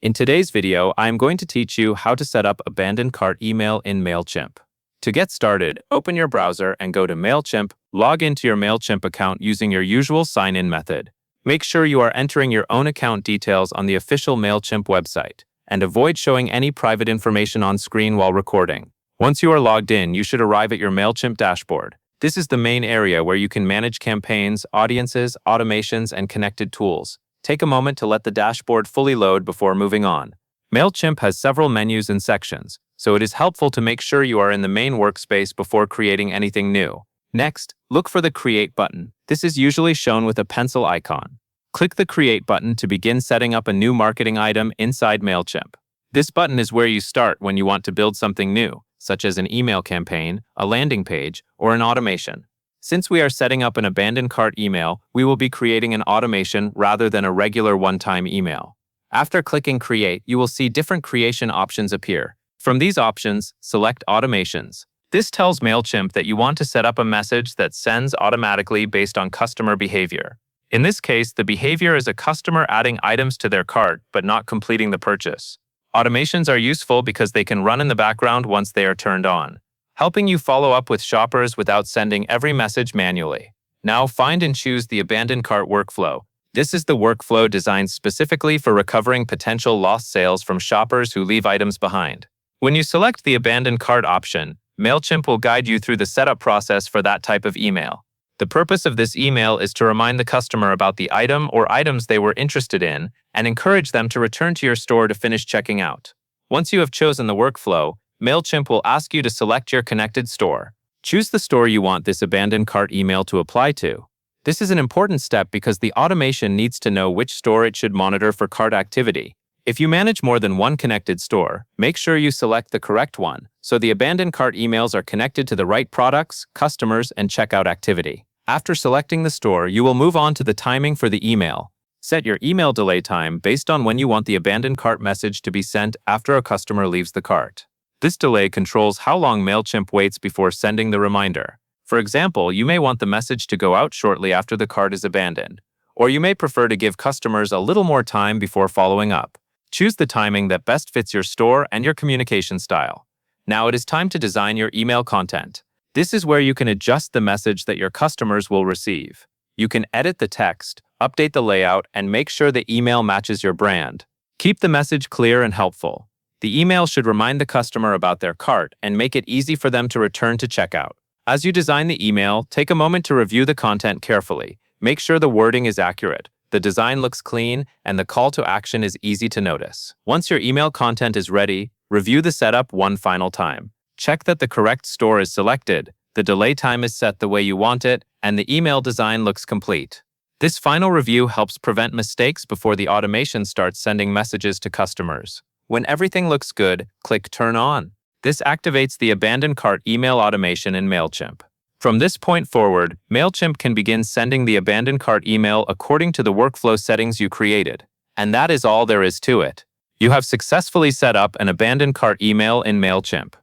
In today's video, I am going to teach you how to set up abandoned cart email in Mailchimp. To get started, open your browser and go to Mailchimp. Log into your Mailchimp account using your usual sign-in method. Make sure you are entering your own account details on the official Mailchimp website, and avoid showing any private information on screen while recording. Once you are logged in, you should arrive at your Mailchimp dashboard. This is the main area where you can manage campaigns, audiences, automations, and connected tools. Take a moment to let the dashboard fully load before moving on. Mailchimp has several menus and sections, so it is helpful to make sure you are in the main workspace before creating anything new. Next, look for the Create button. This is usually shown with a pencil icon. Click the Create button to begin setting up a new marketing item inside Mailchimp. This button is where you start when you want to build something new, such as an email campaign, a landing page, or an automation. Since we are setting up an abandoned cart email, we will be creating an automation rather than a regular one-time email. After clicking Create, you will see different creation options appear. From these options, select Automations. This tells Mailchimp that you want to set up a message that sends automatically based on customer behavior. In this case, the behavior is a customer adding items to their cart but not completing the purchase. Automations are useful because they can run in the background once they are turned on, helping you follow up with shoppers without sending every message manually. Now find and choose the abandoned cart workflow. This is the workflow designed specifically for recovering potential lost sales from shoppers who leave items behind. When you select the abandoned cart option, Mailchimp will guide you through the setup process for that type of email. The purpose of this email is to remind the customer about the item or items they were interested in and encourage them to return to your store to finish checking out. Once you have chosen the workflow, Mailchimp will ask you to select your connected store. Choose the store you want this abandoned cart email to apply to. This is an important step because the automation needs to know which store it should monitor for cart activity. If you manage more than one connected store, make sure you select the correct one, so the abandoned cart emails are connected to the right products, customers, and checkout activity. After selecting the store, you will move on to the timing for the email. Set your email delay time based on when you want the abandoned cart message to be sent after a customer leaves the cart. This delay controls how long Mailchimp waits before sending the reminder. For example, you may want the message to go out shortly after the cart is abandoned, or you may prefer to give customers a little more time before following up. Choose the timing that best fits your store and your communication style. Now it is time to design your email content. This is where you can adjust the message that your customers will receive. You can edit the text, update the layout, and make sure the email matches your brand. Keep the message clear and helpful. The email should remind the customer about their cart and make it easy for them to return to checkout. As you design the email, take a moment to review the content carefully. Make sure the wording is accurate, the design looks clean, and the call to action is easy to notice. Once your email content is ready, review the setup one final time. Check that the correct store is selected, the delay time is set the way you want it, and the email design looks complete. This final review helps prevent mistakes before the automation starts sending messages to customers. When everything looks good, click Turn On. This activates the abandoned cart email automation in Mailchimp. From this point forward, Mailchimp can begin sending the abandoned cart email according to the workflow settings you created. And that is all there is to it. You have successfully set up an abandoned cart email in Mailchimp.